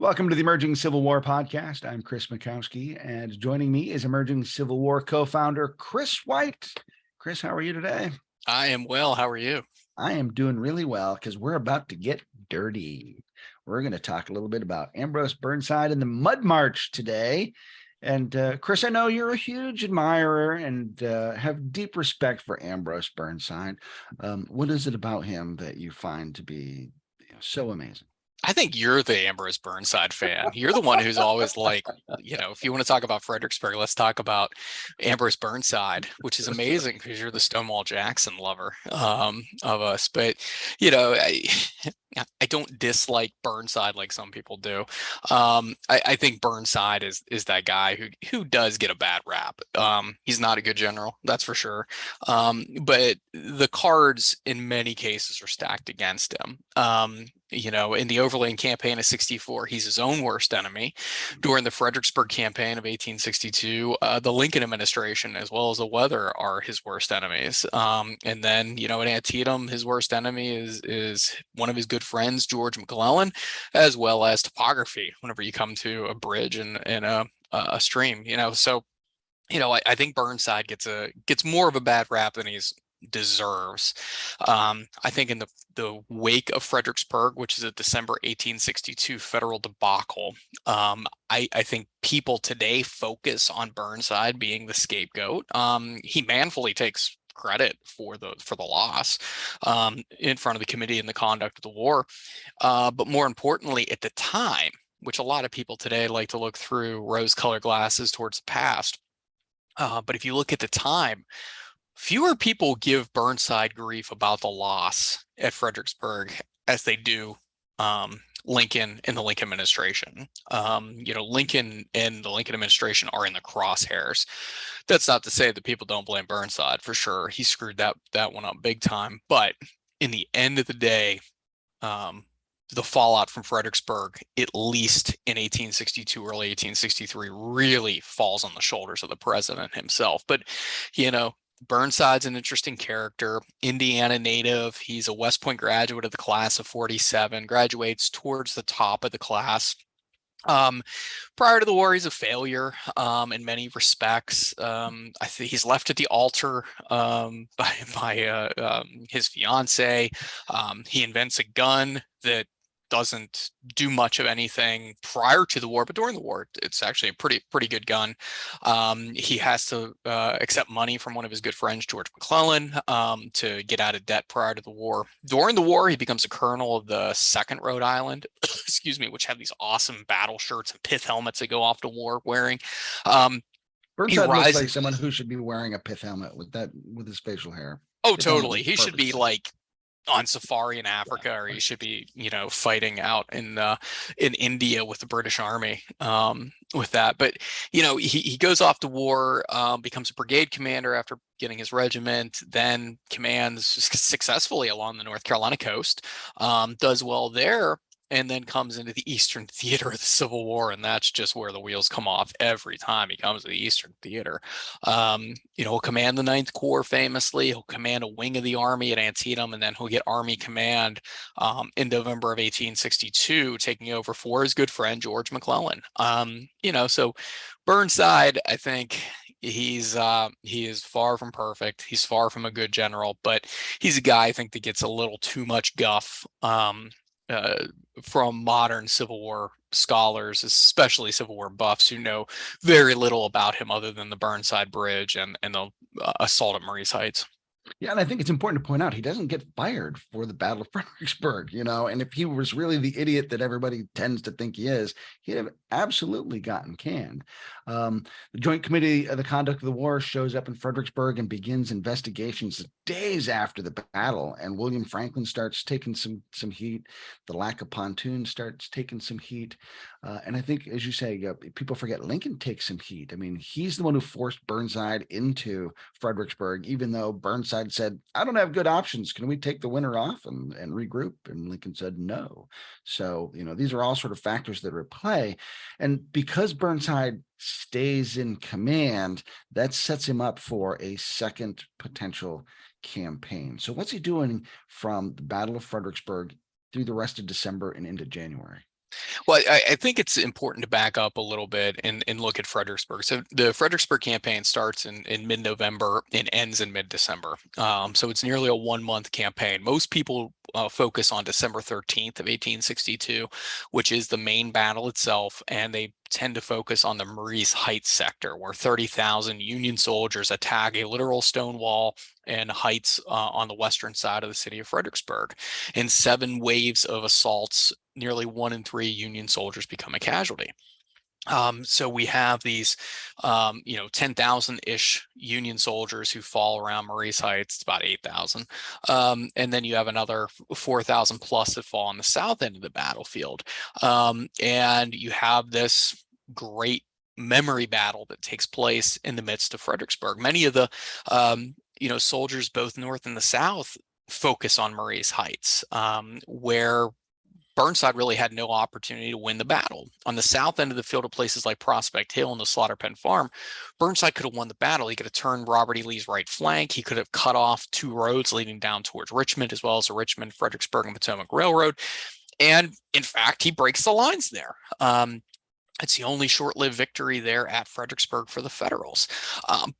Welcome to the Emerging Civil War podcast. I'm Kris Mackowski, and joining me is Emerging Civil War co-founder Kris White. Kris, how are you today? I am well. How are you? I am doing really well because we're about to get dirty. We're going to talk a little bit about Ambrose Burnside and the Mud March today. And Kris, I know you're a huge admirer and have deep respect for Ambrose Burnside. What is it about him that you find to be so amazing? I think you're the Ambrose Burnside fan. You're the one who's always like, if you want to talk about Fredericksburg, let's talk about Ambrose Burnside, which is amazing because you're the Stonewall Jackson lover of us. But, I don't dislike Burnside like some people do. I think Burnside is that guy who does get a bad rap. He's not a good general, that's for sure. But the cards in many cases are stacked against him. In the Overland campaign of 64, he's his own worst enemy. During the Fredericksburg campaign of 1862, the Lincoln administration, as well as the weather, are his worst enemies. And then, in Antietam, his worst enemy is one of his good friends, George McClellan, as well as topography, whenever you come to a bridge and a stream, So, I think Burnside gets more of a bad rap than he's deserves. I think in the wake of Fredericksburg, which is a December 1862 federal debacle, I think people today focus on Burnside being the scapegoat. He manfully takes credit for the loss in front of the committee in the conduct of the war. But more importantly, at the time, which a lot of people today like to look through rose-colored glasses towards the past. But if you look at the time, fewer people give Burnside grief about the loss at Fredericksburg as they do Lincoln and the Lincoln administration. Lincoln and the Lincoln administration are in the crosshairs. That's not to say that people don't blame Burnside, for sure. He screwed that one up big time. But in the end of the day, the fallout from Fredericksburg, at least in 1862, early 1863, really falls on the shoulders of the president himself. But, Burnside's an interesting character, Indiana native. He's a West Point graduate of the class of 47, graduates towards the top of the class. Prior to the war, he's a failure in many respects. I think he's left at the altar by his fiance. He invents a gun that doesn't do much of anything prior to the war, but during the war, it's actually a pretty good gun. He has to accept money from one of his good friends, George McClellan, to get out of debt prior to the war. During the war, he becomes a colonel of the 2nd Rhode Island, excuse me, which have these awesome battle shirts and pith helmets that go off to war wearing. Burnside looks like someone who should be wearing a pith helmet with his facial hair. Oh, totally. He should be like on safari in Africa, or he should be, fighting out in India with the British Army with that. But, he goes off to war, becomes a brigade commander after getting his regiment, then commands successfully along the North Carolina coast, does well there, and then comes into the Eastern Theater of the Civil War, and that's just where the wheels come off every time he comes to the Eastern Theater. He'll command the 9th Corps famously. He'll command a wing of the Army at Antietam, and then he'll get Army command in November of 1862, taking over for his good friend George McClellan. So Burnside, I think, he is far from perfect. He's far from a good general, but he's a guy I think that gets a little too much guff from modern Civil War scholars, especially Civil War buffs, who know very little about him other than the Burnside Bridge and the assault at Marye's Heights. Yeah, and I think it's important to point out he doesn't get fired for the Battle of Fredericksburg, and if he was really the idiot that everybody tends to think he is, he'd have absolutely gotten canned. The Joint Committee of the Conduct of the War shows up in Fredericksburg and begins investigations days after the battle, and William Franklin starts taking some heat. The lack of pontoons starts taking some heat. And I think, as you say, people forget Lincoln takes some heat. I mean, he's the one who forced Burnside into Fredericksburg, even though Burnside said, I don't have good options. Can we take the winter off and regroup? And Lincoln said no. So, these are all sort of factors that are at play. And because Burnside stays in command, that sets him up for a second potential campaign. So what's he doing from the Battle of Fredericksburg through the rest of December and into January? Well, I think it's important to back up a little bit and look at Fredericksburg. So the Fredericksburg campaign starts in mid-November and ends in mid-December. So it's nearly a 1 month campaign. Most people focus on December 13th of 1862, which is the main battle itself, and they tend to focus on the Marye's Heights sector, where 30,000 Union soldiers attack a literal stone wall and heights on the western side of the city of Fredericksburg. In 7 waves of assaults, nearly 1 in 3 Union soldiers become a casualty. So we have these, 10,000-ish Union soldiers who fall around Marye's Heights. It's about 8,000. And then you have another 4,000 plus that fall on the south end of the battlefield. And you have this great memory battle that takes place in the midst of Fredericksburg. Many of the, soldiers both north and the south focus on Marye's Heights, where Burnside really had no opportunity to win the battle. On the south end of the field of places like Prospect Hill and the Slaughter Pen Farm, Burnside could have won the battle. He could have turned Robert E. Lee's right flank. He could have cut off 2 roads leading down towards Richmond, as well as the Richmond, Fredericksburg, and Potomac Railroad. And in fact, he breaks the lines there. It's the only short-lived victory there at Fredericksburg for the Federals.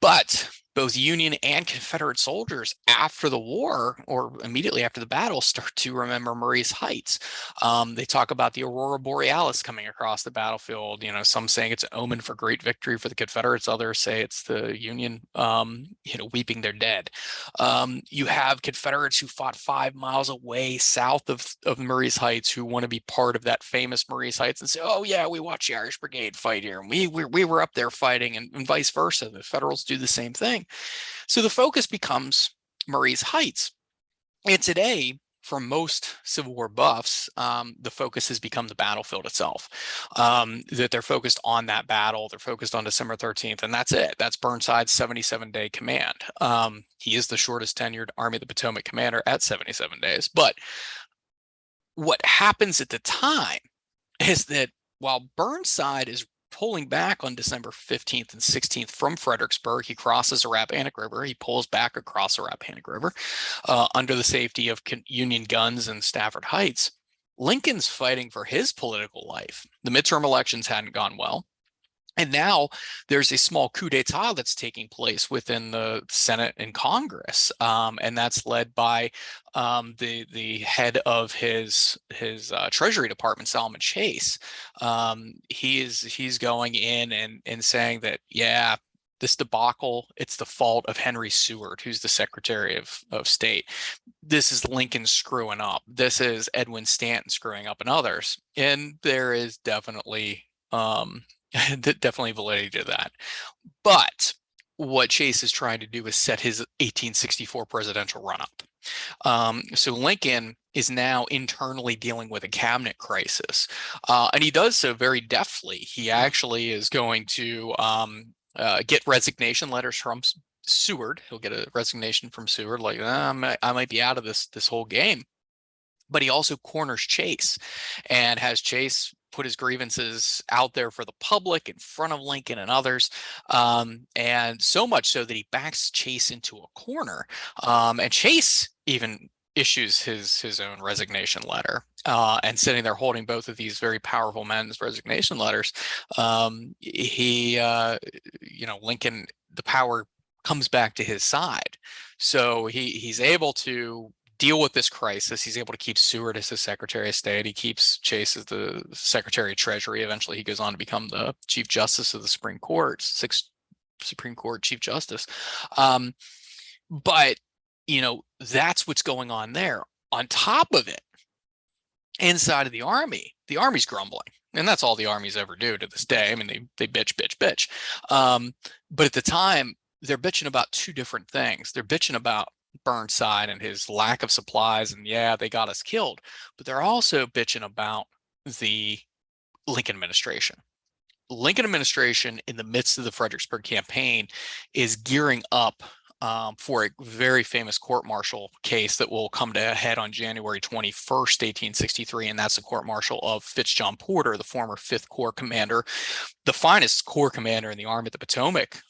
But both Union and Confederate soldiers after the war, or immediately after the battle, start to remember Marye's Heights. They talk about the Aurora Borealis coming across the battlefield. Some saying it's an omen for great victory for the Confederates. Others say it's the Union, weeping their dead. You have Confederates who fought 5 miles away south of Marye's Heights who want to be part of that famous Marye's Heights and say, oh yeah, we watched the Irish Brigade fight here, and we were up there fighting, and vice versa. The Federals do the same thing. So the focus becomes Marye's Heights. And today, for most Civil War buffs, the focus has become the battlefield itself. That they're focused on that battle. They're focused on December 13th, and that's it. That's Burnside's 77-day command. He is the shortest tenured Army of the Potomac commander at 77 days. But what happens at the time is that while Burnside is pulling back on December 15th and 16th from Fredericksburg, he crosses the Rappahannock River. He pulls back across the Rappahannock River under the safety of Union guns in Stafford Heights. Lincoln's fighting for his political life. The midterm elections hadn't gone well. And now there's a small coup d'etat that's taking place within the Senate and Congress, and that's led by the head of his Treasury Department, Solomon Chase. He's going in and saying that, yeah, this debacle, it's the fault of Henry Seward, who's the Secretary of State. This is Lincoln screwing up. This is Edwin Stanton screwing up, and others. And there is definitely definitely validity to that. But what Chase is trying to do is set his 1864 presidential run-up. So Lincoln is now internally dealing with a cabinet crisis, and he does so very deftly. He actually is going to get resignation letters from Seward. He'll get a resignation from Seward, like, I might be out of this whole game. But he also corners Chase and has Chase put his grievances out there for the public in front of Lincoln and others, and so much so that he backs Chase into a corner, and Chase even issues his own resignation letter, and sitting there holding both of these very powerful men's resignation letters, Lincoln, the power comes back to his side, so he's able to deal with this crisis. He's able to keep Seward as his Secretary of State. He keeps Chase as the Secretary of Treasury. Eventually, he goes on to become the Chief Justice of the Supreme Court, 6th Supreme Court Chief Justice. But, that's what's going on there. On top of it, inside of the Army's grumbling. And that's all the armies ever do to this day. I mean, they bitch, bitch, bitch. But at the time, they're bitching about 2 different things. They're bitching about Burnside and his lack of supplies, and yeah, they got us killed, but they're also bitching about the Lincoln administration. Lincoln administration, in the midst of the Fredericksburg campaign, is gearing up for a very famous court-martial case that will come to a head on January 21st, 1863, and that's the court-martial of Fitzjohn Porter, the former 5th Corps commander, the finest Corps commander in the Army of the Potomac,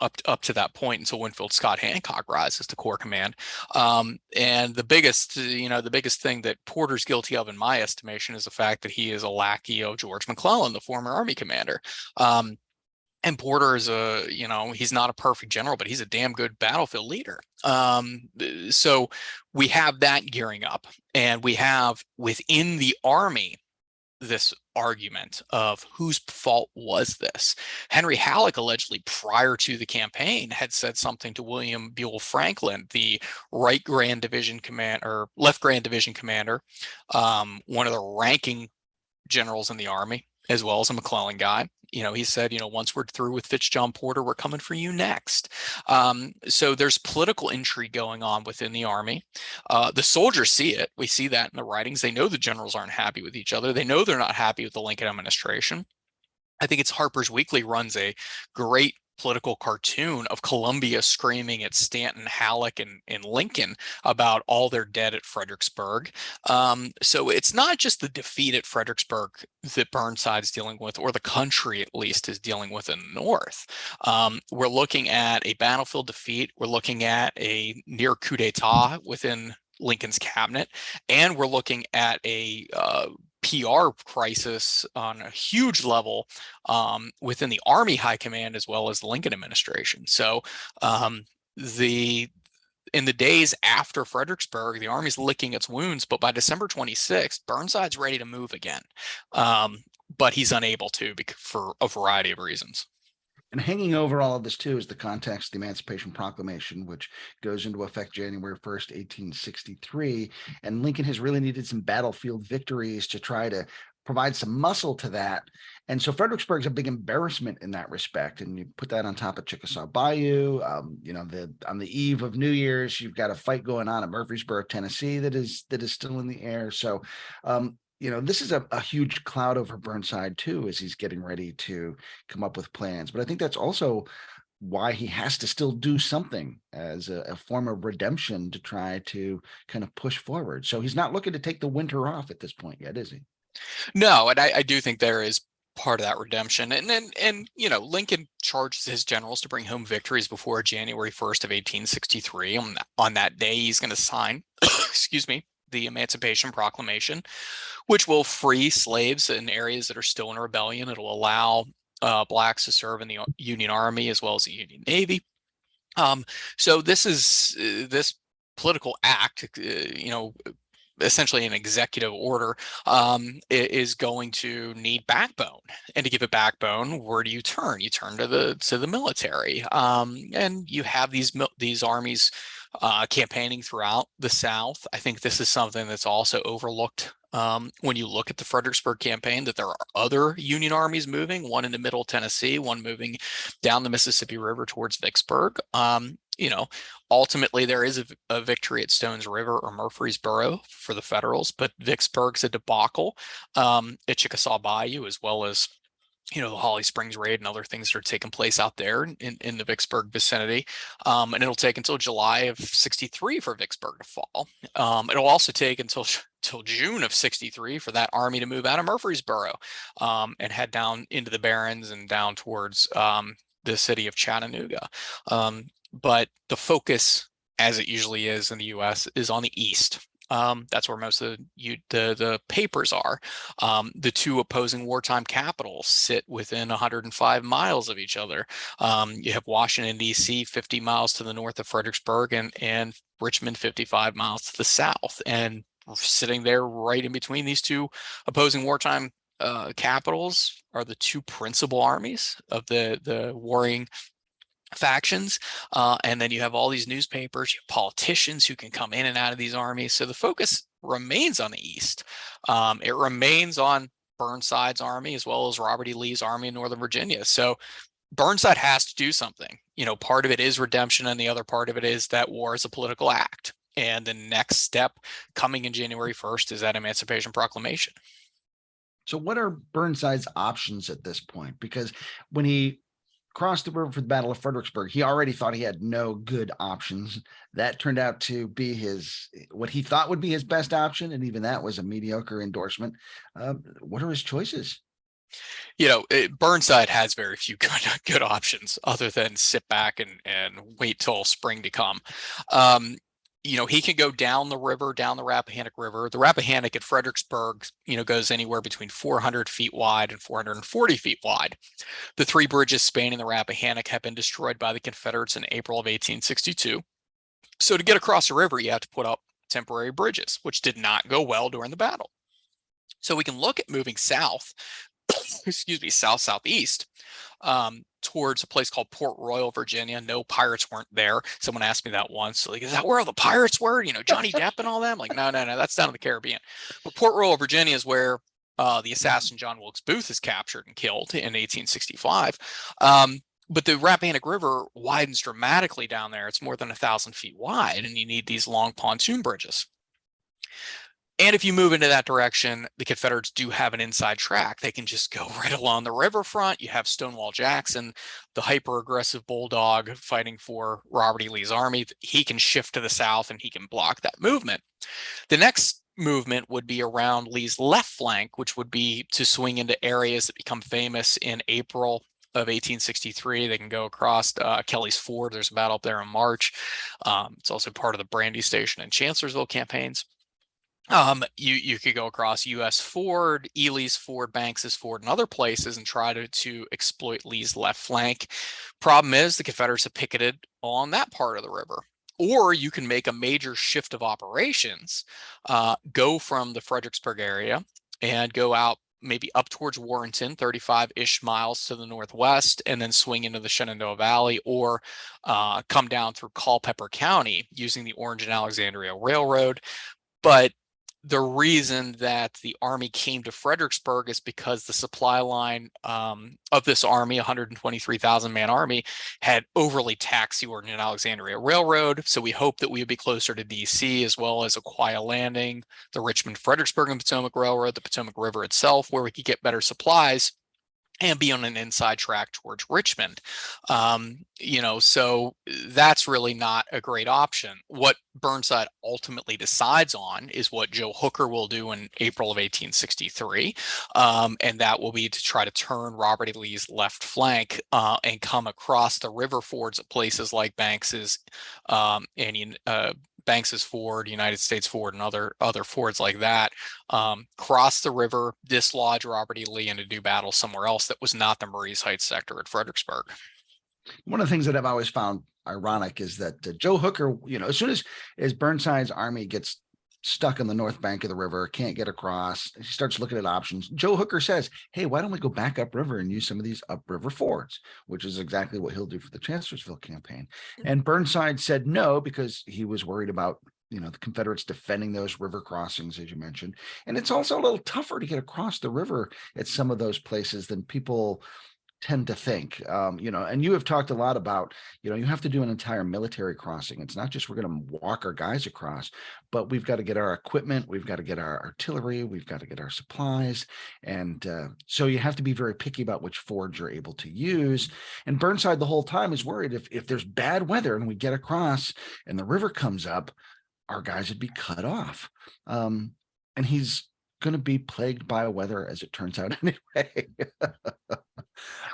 up to that point until Winfield Scott Hancock rises to corps command. And the biggest thing that Porter's guilty of, in my estimation, is the fact that he is a lackey of George McClellan, the former Army commander. And Porter is he's not a perfect general, but he's a damn good battlefield leader. So we have that gearing up, and we have within the Army this argument of whose fault was this. Henry Halleck allegedly, prior to the campaign, had said something to William Buell Franklin, the left Grand Division commander, one of the ranking generals in the Army, as well as a McClellan guy. He said, once we're through with Fitz-John Porter, we're coming for you next. So there's political intrigue going on within the Army. The soldiers see it. We see that in the writings. They know the generals aren't happy with each other. They know they're not happy with the Lincoln administration. I think it's Harper's Weekly runs a great political cartoon of Columbia screaming at Stanton, Halleck, and Lincoln about all their dead at Fredericksburg. So it's not just the defeat at Fredericksburg that Burnside's dealing with, or the country at least is dealing with in the North. We're looking at a battlefield defeat. We're looking at a near coup d'etat within Lincoln's cabinet, and we're looking at a PR crisis on a huge level within the Army high command, as well as the Lincoln administration. So in the days after Fredericksburg, the Army's licking its wounds, but by December 26th, Burnside's ready to move again. But he's unable to for a variety of reasons. And hanging over all of this, too, is the context of the Emancipation Proclamation, which goes into effect January 1st, 1863. And Lincoln has really needed some battlefield victories to try to provide some muscle to that. And so Fredericksburg is a big embarrassment in that respect. And you put that on top of Chickasaw Bayou. On the eve of New Year's, you've got a fight going on at Murfreesboro, Tennessee, that is still in the air. So this is a huge cloud over Burnside, too, as he's getting ready to come up with plans. But I think that's also why he has to still do something as a form of redemption to try to kind of push forward. So he's not looking to take the winter off at this point yet, is he? No, and I do think there is part of that redemption. And Lincoln charges his generals to bring home victories before January 1st of 1863. On that day, he's going to sign, excuse me, the Emancipation Proclamation, which will free slaves in areas that are still in rebellion. It'll allow blacks to serve in the Union Army as well as the Union Navy. So this political act, essentially an executive order, is going to need backbone. And to give it backbone, where do you turn? You turn to the military, and you have these armies campaigning throughout the South. I think this is something that's also overlooked when you look at the Fredericksburg campaign, that there are other Union armies moving, one into Middle Tennessee, one moving down the Mississippi River towards Vicksburg. Ultimately there is a victory at Stones River or Murfreesboro for the Federals, but Vicksburg's a debacle at Chickasaw Bayou, as well as the Holly Springs raid and other things that are taking place out there in the Vicksburg vicinity. And it'll take until July of 63 for Vicksburg to fall. It'll also take until June of 63 for that army to move out of Murfreesboro and head down into the Barrens and down towards the city of Chattanooga. But the focus, as it usually is in the U.S., is on the East. That's where most of the papers are. The two opposing wartime capitals sit within 105 miles of each other. You have Washington, D.C., 50 miles to the north of Fredericksburg, and Richmond, 55 miles to the south. And sitting there right in between these two opposing wartime capitals are the two principal armies of the warring factions, and then you have all these newspapers, you have politicians who can come in and out of these armies. So the focus remains on the East. It remains on Burnside's army as well as Robert E. Lee's army in Northern Virginia. So Burnside has to do something. Part of it is redemption, and the other part of it is that war is a political act. And the next step coming in January 1st is that Emancipation Proclamation. So what are Burnside's options at this point? Because when he crossed the river for the Battle of Fredericksburg, he already thought he had no good options. That turned out to be what he thought would be his best option, and even that was a mediocre endorsement. What are his choices? Burnside has very few good options other than sit back and wait till spring to come. He can go down the river, down the Rappahannock River. The Rappahannock at Fredericksburg, goes anywhere between 400 feet wide and 440 feet wide. The three bridges spanning the Rappahannock have been destroyed by the Confederates in April of 1862. So to get across the river, you have to put up temporary bridges, which did not go well during the battle. So we can look at moving south, southeast, towards a place called Port Royal, Virginia. No, pirates weren't there. Someone asked me that once. Like, is that where all the pirates were? Johnny Depp and all them? Like, no, that's down in the Caribbean. But Port Royal, Virginia is where the assassin John Wilkes Booth is captured and killed in 1865. But the Rappahannock River widens dramatically down there. It's more than 1,000 feet wide, and you need these long pontoon bridges. And if you move into that direction, the Confederates do have an inside track. They can just go right along the riverfront. You have Stonewall Jackson, the hyper-aggressive bulldog fighting for Robert E. Lee's army. He can shift to the south and he can block that movement. The next movement would be around Lee's left flank, which would be to swing into areas that become famous in April of 1863. They can go across Kelly's Ford. There's a battle up there in March. It's also part of the Brandy Station and Chancellorsville campaigns. You could go across U.S. Ford, Ely's Ford, Banks's Ford, and other places and try to exploit Lee's left flank. Problem is the Confederates have picketed on that part of the river. Or you can make a major shift of operations, go from the Fredericksburg area and go out maybe up towards Warrenton, 35-ish miles to the northwest, and then swing into the Shenandoah Valley, or come down through Culpeper County using the Orange and Alexandria Railroad. But the reason that the army came to Fredericksburg is because the supply line of this army, 123,000 man army, had overly taxed the Orange and Alexandria Railroad. So we hoped that we would be closer to DC, as well as Aquia Landing, the Richmond, Fredericksburg and Potomac Railroad, the Potomac River itself, where we could get better supplies and be on an inside track towards Richmond. So that's really not a great option. What Burnside ultimately decides on is what Joe Hooker will do in April of 1863. And that will be to try to turn Robert E. Lee's left flank and come across the river fords at places like Banks's Banks's Ford, United States Ford, and other fords like that, cross the river, dislodge Robert E. Lee, and to do battle somewhere else that was not the Marye's Heights sector at Fredericksburg. One of the things that I've always found ironic is that Joe Hooker, as soon as Burnside's army gets stuck on the north bank of the river, can't get across, he starts looking at options. Joe Hooker says, hey, why don't we go back upriver and use some of these upriver fords, which is exactly what he'll do for the Chancellorsville campaign. And Burnside said no, because he was worried about the Confederates defending those river crossings, as you mentioned. And it's also a little tougher to get across the river at some of those places than people tend to think. And you have talked a lot about, you have to do an entire military crossing. It's not just we're going to walk our guys across, but we've got to get our equipment, we've got to get our artillery, we've got to get our supplies. And so you have to be very picky about which fords you're able to use. And Burnside the whole time is worried if there's bad weather and we get across and the river comes up, our guys would be cut off. And he's going to be plagued by weather, as it turns out anyway.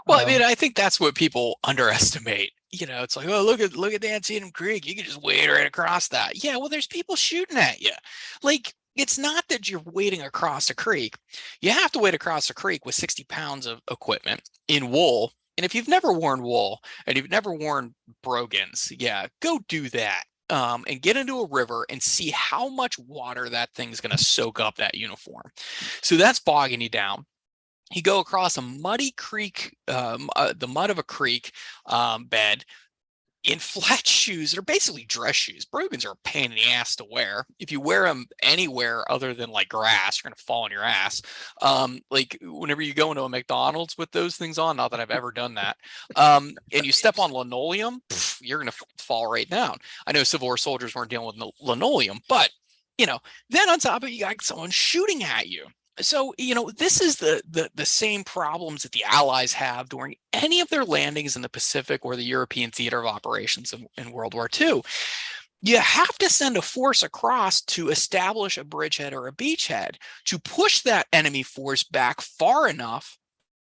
Well, I think that's what people underestimate. It's like, oh, look at the Antietam Creek. You can just wade right across that. Yeah, well, there's people shooting at you. Like, it's not that you're wading across a creek. You have to wade across a creek with 60 pounds of equipment in wool. And if you've never worn wool and you've never worn brogans, yeah, go do that. And get into a river and see how much water that thing's going to soak up that uniform. So that's bogging you down. You go across a muddy creek, the mud of a creek bed in flat shoes that are basically dress shoes. Brogans are a pain in the ass to wear. If you wear them anywhere other than like grass, you're going to fall on your ass. Like whenever you go into a McDonald's with those things on, not that I've ever done that, and you step on linoleum, you're going to fall right down. I know Civil War soldiers weren't dealing with linoleum, but then on top of it, you got someone shooting at you. So, this is the same problems that the Allies have during any of their landings in the Pacific or the European theater of operations in World War II. You have to send a force across to establish a bridgehead or a beachhead to push that enemy force back far enough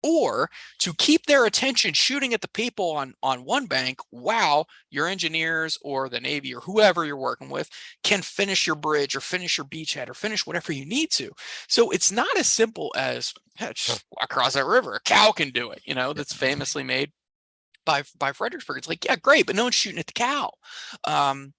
or to keep their attention shooting at the people on one bank while your engineers or the Navy or whoever you're working with can finish your bridge or finish your beachhead or finish whatever you need to. So it's not as simple as just across that river. A cow can do it, that's famously made by Fredericksburg. It's like, yeah, great, but no one's shooting at the cow. And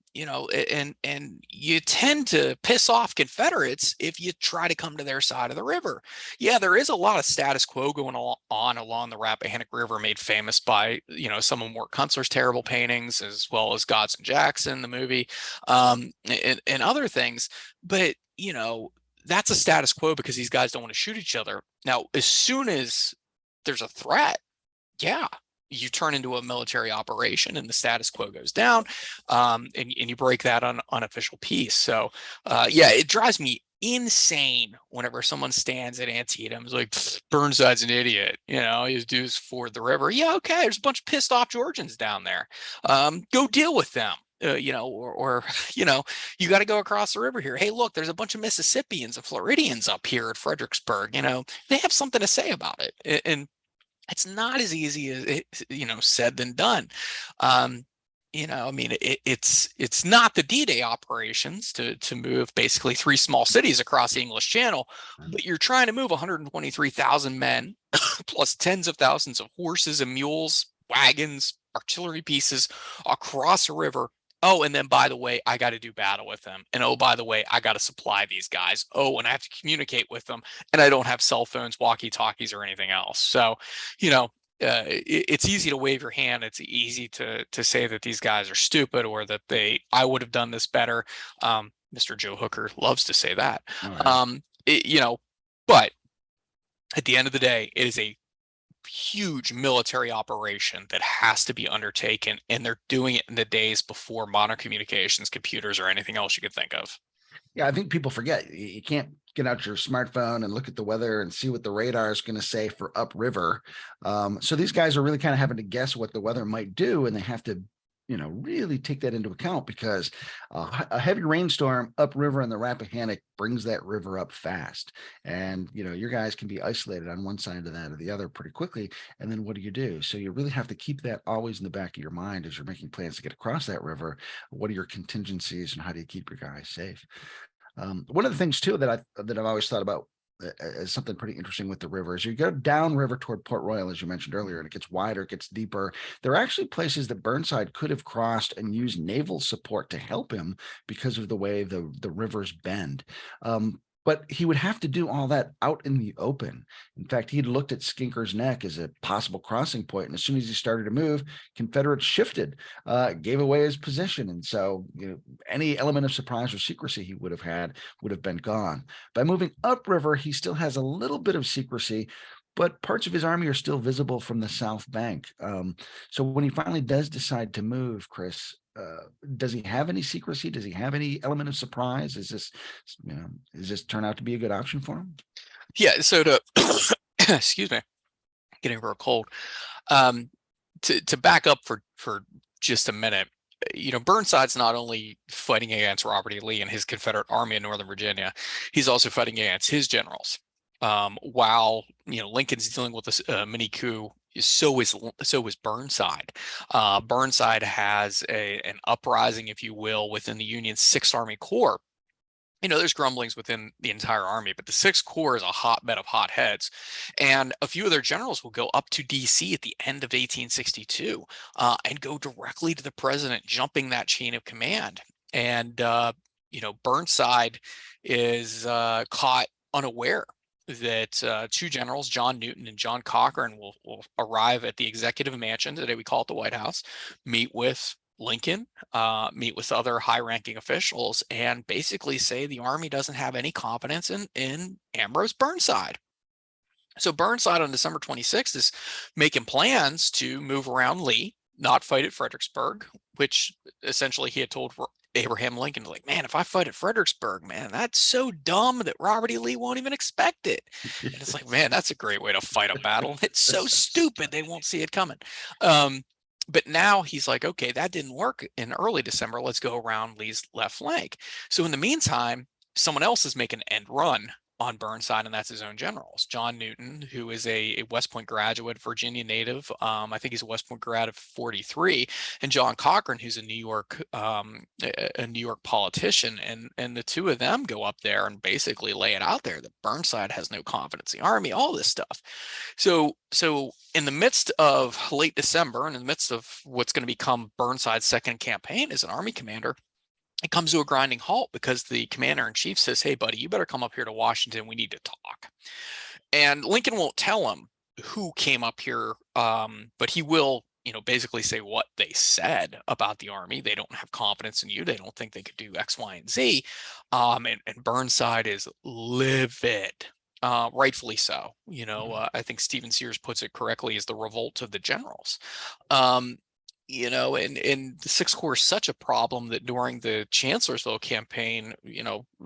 you tend to piss off Confederates if you try to come to their side of the river. Yeah, there is a lot of status quo going on along the Rappahannock River, made famous by some of Mort Kunstler's terrible paintings, as well as Godson Jackson, the movie, and other things. But that's a status quo because these guys don't want to shoot each other. Now, as soon as there's a threat, yeah, you turn into a military operation and the status quo goes down, and you break that unofficial peace. So yeah, it drives me insane whenever someone stands at Antietam is like, Burnside's an idiot, his dudes ford the river. Yeah, okay, there's a bunch of pissed off Georgians down there. Go deal with them. Or you got to go across the river here. Hey, look, there's a bunch of Mississippians and Floridians up here at Fredericksburg. They have something to say about it. And it's not as easy as it, said than done. It's not the D-Day operations to move basically 3 small cities across the English Channel, but you're trying to move 123,000 men plus tens of thousands of horses and mules, wagons, artillery pieces across a river. Oh, and then by the way, I got to do battle with them. And oh, by the way, I got to supply these guys. Oh, and I have to communicate with them. And I don't have cell phones, walkie-talkies, or anything else. So, it's easy to wave your hand. It's easy to say that these guys are stupid or that I would have done this better. Mr. Joe Hooker loves to say that. Right. But at the end of the day, it is a huge military operation that has to be undertaken, and they're doing it in the days before modern communications, computers, or anything else you could think of. Yeah, I think people forget you can't get out your smartphone and look at the weather and see what the radar is going to say for upriver. So these guys are really kind of having to guess what the weather might do, and they have to really take that into account because a heavy rainstorm upriver in the Rappahannock brings that river up fast. And, your guys can be isolated on one side of that or the other pretty quickly. And then what do? So you really have to keep that always in the back of your mind as you're making plans to get across that river. What are your contingencies and how do you keep your guys safe? One of the things too that I've always thought about as something pretty interesting with the river is you go downriver toward Port Royal, as you mentioned earlier, and it gets wider, it gets deeper. There are actually places that Burnside could have crossed and used naval support to help him because of the way the rivers bend. But he would have to do all that out in the open. In fact, he'd looked at Skinker's Neck as a possible crossing point, and as soon as he started to move, Confederates shifted, gave away his position, and so any element of surprise or secrecy he would have had would have been gone. By moving upriver, he still has a little bit of secrecy, but parts of his army are still visible from the south bank. So when he finally does decide to move, Kris, does he have any secrecy? Does he have any element of surprise? Is this turn out to be a good option for him? Yeah. So to excuse me, getting over a cold. To back up for just a minute, Burnside's not only fighting against Robert E. Lee and his Confederate Army in Northern Virginia, he's also fighting against his generals. While Lincoln's dealing with this mini coup, so is Burnside. Burnside has an uprising, if you will, within the Union's 6th Army Corps. There's grumblings within the entire army, but the 6th Corps is a hotbed of hot heads. And a few of their generals will go up to D.C. at the end of 1862 and go directly to the president, jumping that chain of command. And, Burnside is caught unaware that 2 generals, John Newton and John Cochrane, will arrive at the executive mansion, today we call it the White House, meet with Lincoln, meet with other high-ranking officials, and basically say the army doesn't have any confidence in Ambrose Burnside. So Burnside on December 26th is making plans to move around Lee, not fight at Fredericksburg, which essentially he had told Abraham Lincoln, like, man, if I fight at Fredericksburg, man, that's so dumb that Robert E. Lee won't even expect it. And it's like, man, that's a great way to fight a battle. It's so stupid they won't see it coming. But now he's like, okay, that didn't work in early December. Let's go around Lee's left flank. So in the meantime, someone else is making an end run on Burnside, and that's his own generals. John Newton, who is a West Point graduate, Virginia native. I think he's a West Point grad of 43, and John Cochran, who's a New York politician, and the two of them go up there and basically lay it out there that Burnside has no confidence in the Army, all this stuff. So in the midst of late December, and in the midst of what's going to become Burnside's second campaign as an Army commander, it comes to a grinding halt because the commander-in-chief says, hey, buddy, you better come up here to Washington. We need to talk. And Lincoln won't tell him who came up here, but he will, basically say what they said about the Army. They don't have confidence in you. They don't think they could do X, Y, and Z. And Burnside is livid. Rightfully so. I think Stephen Sears puts it correctly as the revolt of the generals. And the Sixth Corps is such a problem that during the Chancellorsville campaign,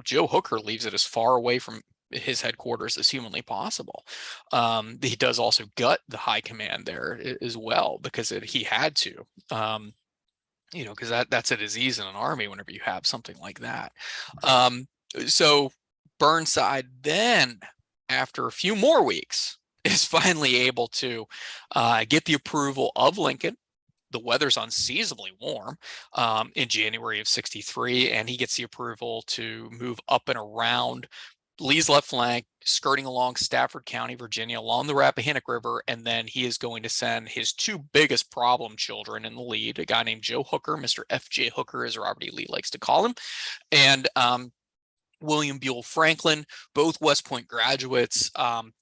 Joe Hooker leaves it as far away from his headquarters as humanly possible. He does also gut the high command there as well, because he had to, because that's a disease in an army whenever you have something like that. So Burnside then, after a few more weeks, is finally able to get the approval of Lincoln. The weather's unseasonably warm in January of 63, and he gets the approval to move up and around Lee's left flank, skirting along Stafford County, Virginia, along the Rappahannock River, and then he is going to send his two biggest problem children in the lead, a guy named Joe Hooker, Mr. F.J. Hooker, as Robert E. Lee likes to call him, and William Buell Franklin, both West Point graduates,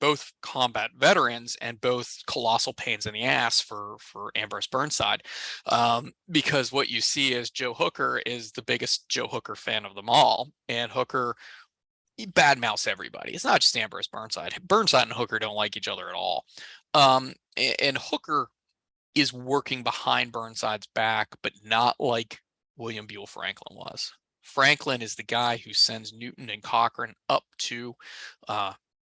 both combat veterans, and both colossal pains in the ass for Ambrose Burnside, because what you see is Joe Hooker is the biggest Joe Hooker fan of them all, and Hooker, he badmouths everybody. It's not just Ambrose Burnside. Burnside and Hooker don't like each other at all, and Hooker is working behind Burnside's back, but not like William Buell Franklin was. Franklin is the guy who sends Newton and Cochran up to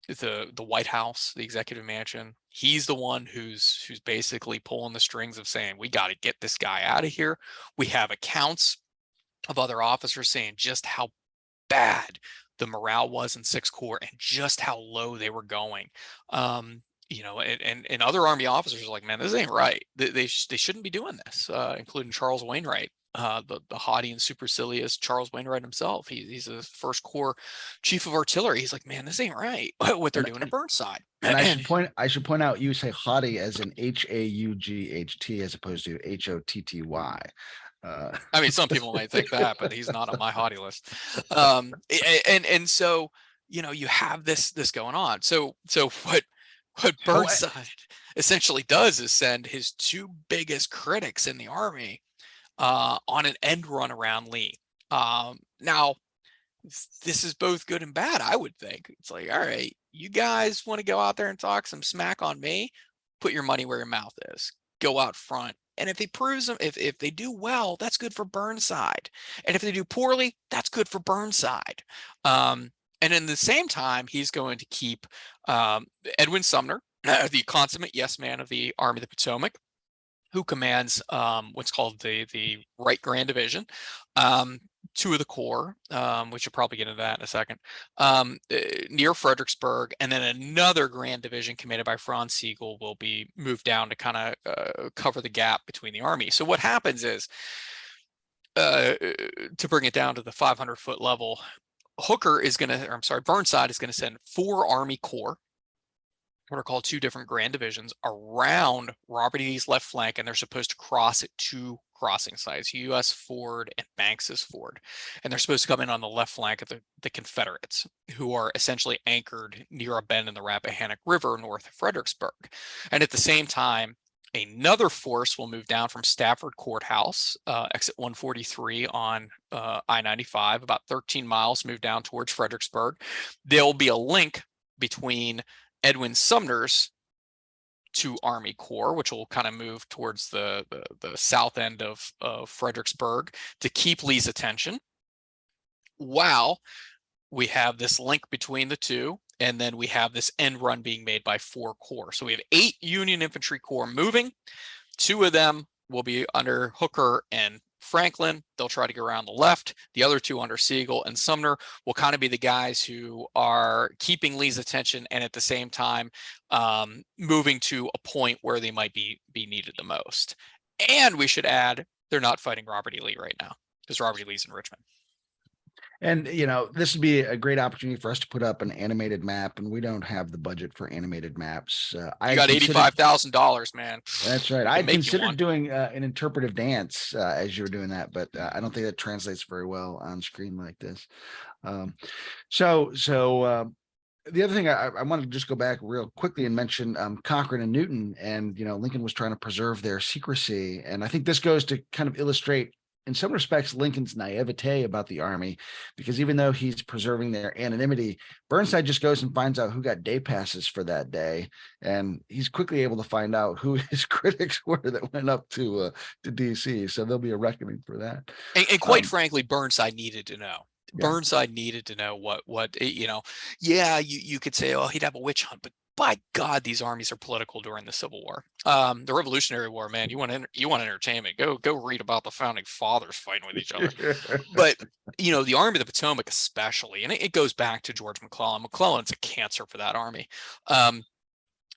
the White House, the executive mansion. He's the one who's basically pulling the strings of saying, we got to get this guy out of here. We have accounts of other officers saying just how bad the morale was in Sixth Corps and just how low they were going. And other Army officers are like, man, this ain't right. They shouldn't be doing this, including Charles Wainwright. The haughty and supercilious Charles Wainwright himself. He's a First Corps Chief of Artillery. He's like, man, this ain't right what they're doing at Burnside. And I should point out, you say haughty as in H-A-U-G-H-T as opposed to H-O-T-T-Y. I mean, some people might think that, but he's not on my haughty list. And so you have this going on. So what Burnside essentially does is send his two biggest critics in the Army on an end run around Lee. Now, this is both good and bad, I would think. It's like, all right, you guys want to go out there and talk some smack on me? Put your money where your mouth is. Go out front. And if if they do well, that's good for Burnside. And if they do poorly, that's good for Burnside. And in the same time, he's going to keep Edwin Sumner, the consummate yes man of the Army of the Potomac, who commands what's called the Right Grand Division, two of the Corps, which you'll probably get into that in a second, near Fredericksburg, and then another Grand Division commanded by Franz Sigel will be moved down to kind of cover the gap between the Army. So what happens is, to bring it down to the 500-foot level, Burnside is going to send 4 Army Corps, what are called 2 different Grand Divisions, around Robert E. Lee's left flank, and they're supposed to cross at 2 crossing sites, U.S. Ford and Banks's Ford. And they're supposed to come in on the left flank of the Confederates, who are essentially anchored near a bend in the Rappahannock River north of Fredericksburg. And at the same time, another force will move down from Stafford Courthouse, exit 143 on I-95, about 13 miles, move down towards Fredericksburg. There'll be a link between Edwin Sumner's 2 Army Corps, which will kind of move towards the south end of Fredericksburg to keep Lee's attention, while we have this link between the two, and then we have this end run being made by 4 corps. So we have 8 Union Infantry Corps moving. 2 of them will be under Hooker and Franklin, they'll try to go around the left. The other two under Sigel and Sumner will kind of be the guys who are keeping Lee's attention and at the same time moving to a point where they might be needed the most. And we should add, they're not fighting Robert E. Lee right now because Robert E. Lee's in Richmond. And, this would be a great opportunity for us to put up an animated map, and we don't have the budget for animated maps. You got $85,000, man. That's right. I considered doing an interpretive dance as you were doing that, but I don't think that translates very well on screen like this. So the other thing I wanted to just go back real quickly and mention Cochrane and Newton, and Lincoln was trying to preserve their secrecy, and I think this goes to kind of illustrate, in some respects, Lincoln's naivete about the Army, because even though he's preserving their anonymity, Burnside just goes and finds out who got day passes for that day, and he's quickly able to find out who his critics were that went up to DC. So there'll be a reckoning for that. And quite frankly, Burnside needed to know. Yeah. Burnside needed to know what yeah, you could say, oh, he'd have a witch hunt, but by God, these armies are political during the Civil War. The Revolutionary War, man, you want entertainment, go read about the founding fathers fighting with each other. But the Army of the Potomac especially, and it goes back to George McClellan. McClellan's a cancer for that army.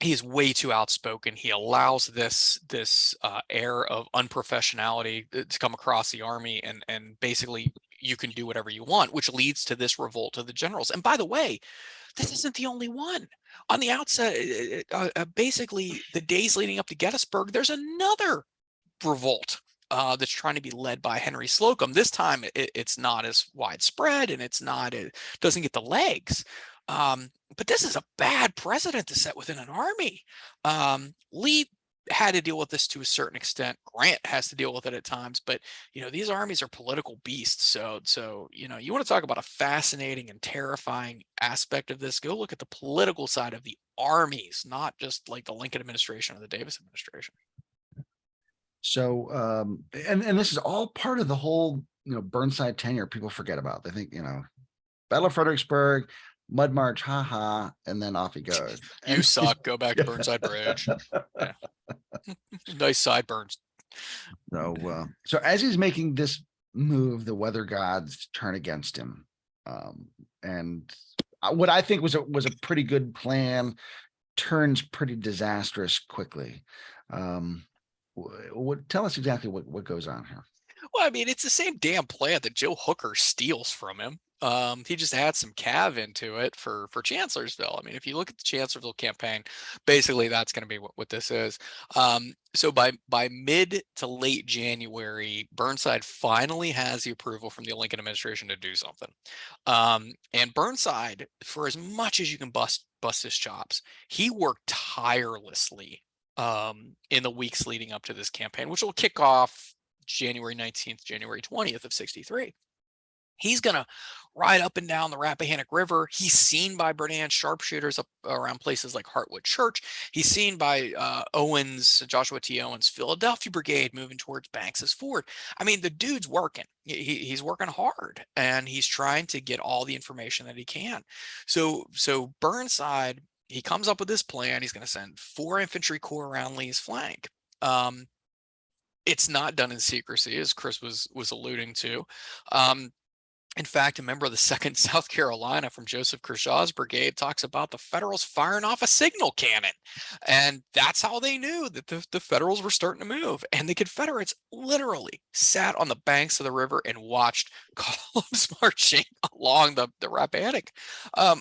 He is way too outspoken. He allows this air of unprofessionality to come across the army, and basically you can do whatever you want, which leads to this revolt of the generals. And by the way, this isn't the only one. On the outset, basically the days leading up to Gettysburg, there's another revolt that's trying to be led by Henry Slocum. This time it's not as widespread, and it doesn't get the legs. But this is a bad precedent to set within an army. Lee had to deal with this to a certain extent. Grant has to deal with it at times, but these armies are political beasts. So you want to talk about a fascinating and terrifying aspect of this, go look at the political side of the armies, not just like the Lincoln administration or the Davis administration. So and this is all part of the whole Burnside tenure people forget about. They think Battle of Fredericksburg, Mud March, haha, and then off he goes. You suck. Go back to Burnside Bridge. Yeah. Nice sideburns. So as he's making this move, the weather gods turn against him, and what I think was a pretty good plan turns pretty disastrous quickly. Tell us exactly what goes on here. Well, I mean, it's the same damn plan that Joe Hooker steals from him. He just adds some cav into it for Chancellorsville. I mean, if you look at the Chancellorsville campaign, basically that's going to be what this is. So by mid to late January, Burnside finally has the approval from the Lincoln administration to do something. And Burnside, for as much as you can bust his chops, he worked tirelessly in the weeks leading up to this campaign, which will kick off January 19th, January 20th of 63. He's going to ride up and down the Rappahannock River. He's seen by Bernand sharpshooters up around places like Hartwood Church. He's seen by Joshua T. Owens' Philadelphia Brigade moving towards Banks's Ford. I mean, the dude's working. He's working hard, and he's trying to get all the information that he can. So Burnside, he comes up with this plan. He's going to send 4 infantry corps around Lee's flank. It's not done in secrecy, as Kris was alluding to. In fact, a member of the 2nd South Carolina from Joseph Kershaw's brigade talks about the Federals firing off a signal cannon. And that's how they knew that the Federals were starting to move. And the Confederates literally sat on the banks of the river and watched columns marching along the Rappahannock.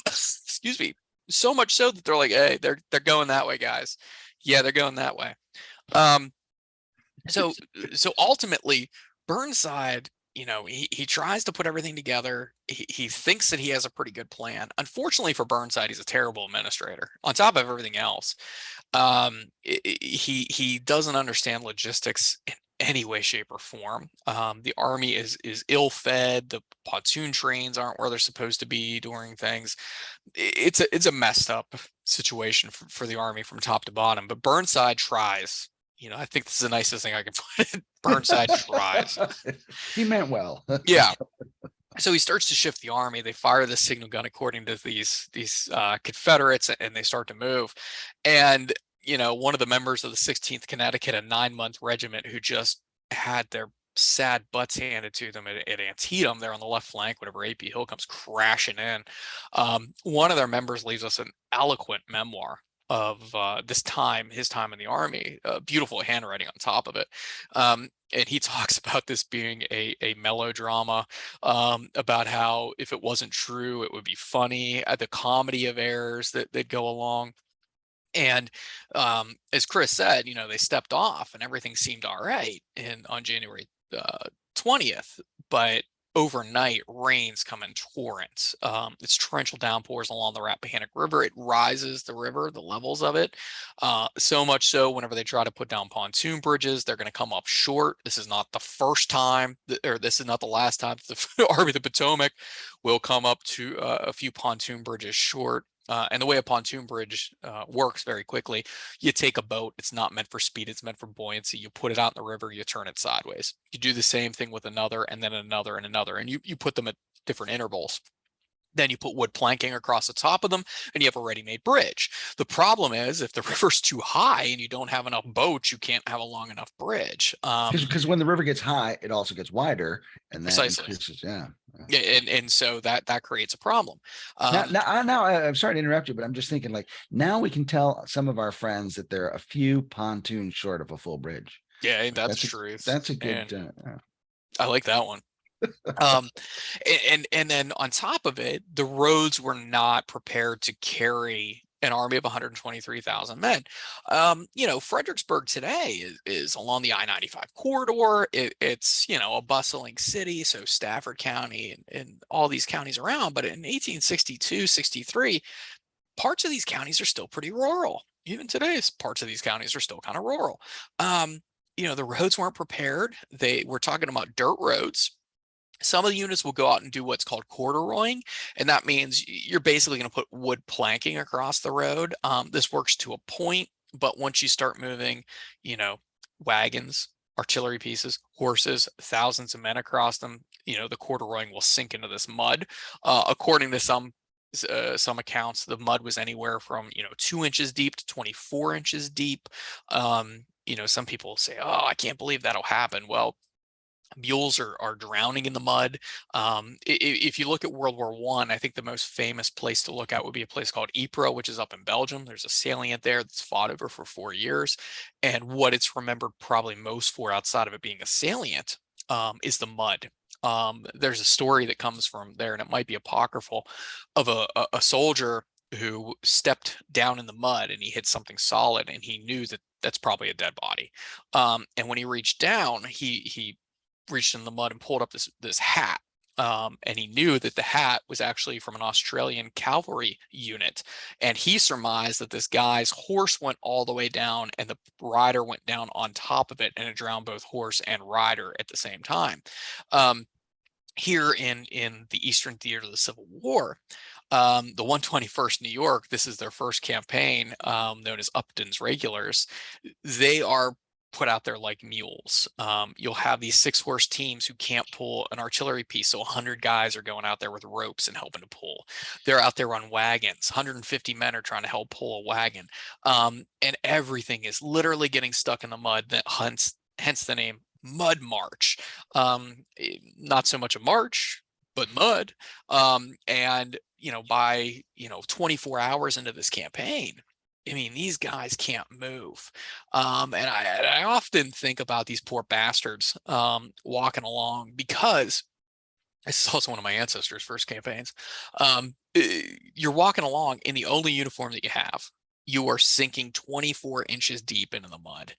Excuse me. So much so that they're like, hey, they're going that way, guys. Yeah, they're going that way. So ultimately, Burnside, he tries to put everything together. He thinks that he has a pretty good plan. Unfortunately for Burnside, he's a terrible administrator. On top of everything else, he doesn't understand logistics in any way, shape, or form. The army is ill-fed. The pontoon trains aren't where they're supposed to be during things. It's a messed up situation for the army from top to bottom. But Burnside tries. I think this is the nicest thing I can put it. Burnside tries. He meant well. Yeah. So he starts to shift the army. They fire the signal gun according to these Confederates, and they start to move. And one of the members of the 16th Connecticut, a 9-month regiment who just had their sad butts handed to them at Antietam there on the left flank whenever AP Hill comes crashing in. One of their members leaves us an eloquent memoir of this time, his time in the Army, beautiful handwriting on top of it. And he talks about this being a melodrama, about how if it wasn't true, it would be funny, the comedy of errors that go along. And as Kris said, they stepped off and everything seemed all right on January 20th, but overnight rains come in torrents. It's torrential downpours along the Rappahannock River. It rises the river, the levels of it, so much so whenever they try to put down pontoon bridges, they're going to come up short. This is not the first time, or this is not the last time the Army of the Potomac will come up to a few pontoon bridges short. And the way a pontoon bridge works very quickly, you take a boat, it's not meant for speed, it's meant for buoyancy. You put it out in the river, you turn it sideways. You do the same thing with another, and then another, and another, and you put them at different intervals. Then you put wood planking across the top of them, and you have a ready-made bridge. The problem is if the river's too high and you don't have enough boats, you can't have a long enough bridge. Because when the river gets high, it also gets wider, and that Precisely. increases. Yeah. Yeah, and so that creates a problem. Now, I'm sorry to interrupt you, but I'm just thinking, like, now we can tell some of our friends that they're a few pontoons short of a full bridge. Yeah, that's That's truth. that's a good. I like that one. And then on top of it, the roads were not prepared to carry an army of 123,000 men. Fredericksburg today is along the I-95 corridor. It's a bustling city, so Stafford County and all these counties around. But in 1862, 63, parts of these counties are still pretty rural. Even today, parts of these counties are still kind of rural. The roads weren't prepared. They were talking about dirt roads. Some of the units will go out and do what's called corduroying, and that means you're basically going to put wood planking across the road. This works to a point, but once you start moving, wagons, artillery pieces, horses, thousands of men across them, the corduroying will sink into this mud. According to some accounts, the mud was anywhere from 2 inches deep to 24 inches deep. Some people say, "Oh, I can't believe that'll happen." Well, mules are drowning in the mud. If you look at World War I think the most famous place to look at would be a place called Ypres, which is up in Belgium. There's a salient there that's fought over for 4 years. And what it's remembered probably most for, outside of it being a salient, is the mud. There's a story that comes from there, and it might be apocryphal, of a soldier who stepped down in the mud and he hit something solid, and he knew that that's probably a dead body. And when he reached down, he reached in the mud and pulled up this hat. And he knew that the hat was actually from an Australian cavalry unit. And he surmised that this guy's horse went all the way down and the rider went down on top of it, and it drowned both horse and rider at the same time. Here in the Eastern Theater of the Civil War, the 121st New York, this is their first campaign, known as Upton's Regulars. They are put out there like mules. You'll have these 6-horse teams who can't pull an artillery piece, so 100 guys are going out there with ropes and helping to pull. They're out there on wagons. 150 men are trying to help pull a wagon, and everything is literally getting stuck in the mud. That hence the name Mud March. Not so much a march, but mud. And by 24 hours into this campaign, I mean, these guys can't move. And I often think about these poor bastards walking along, because this is also one of my ancestors' first campaigns. You're walking along in the only uniform that you have. You are sinking 24 inches deep into the mud.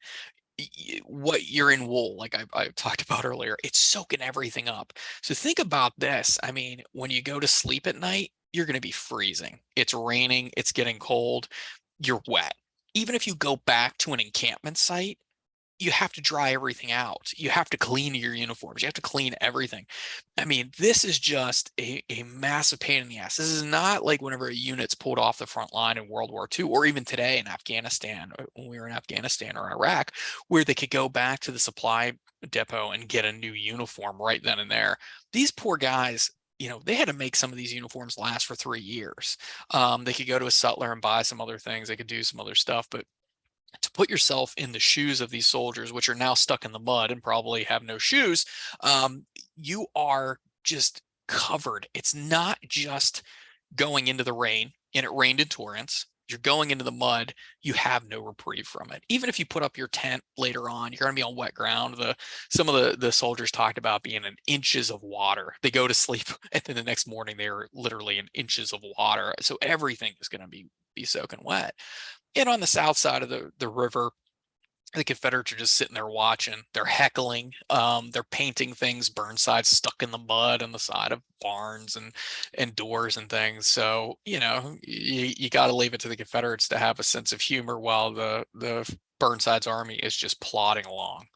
What you're in wool, like I talked about earlier, it's soaking everything up. So think about this. I mean, when you go to sleep at night, you're going to be freezing. It's raining. It's getting cold. You're wet. Even if you go back to an encampment site, you have to dry everything out. You have to clean your uniforms. You have to clean everything. I mean, this is just a massive pain in the ass. This is not like whenever a unit's pulled off the front line in World War II, or even today in Afghanistan, when we were in Afghanistan or Iraq, where they could go back to the supply depot and get a new uniform right then and there. These poor guys, they had to make some of these uniforms last for 3 years. They could go to a sutler and buy some other things. They could do some other stuff, but to put yourself in the shoes of these soldiers, which are now stuck in the mud and probably have no shoes, you are just covered. It's not just going into the rain, and it rained in torrents. You're going into the mud, you have no reprieve from it. Even if you put up your tent later on, you're going to be on wet ground. Some of the soldiers talked about being in inches of water. They go to sleep, and then the next morning they're literally in inches of water. So everything is going to be soaking wet. And on the south side of the river, the Confederates are just sitting there watching. They're heckling. They're painting things, Burnsides stuck in the mud on the side of barns and doors and things. So, you know, you got to leave it to the Confederates to have a sense of humor while the Burnside's army is just plodding along.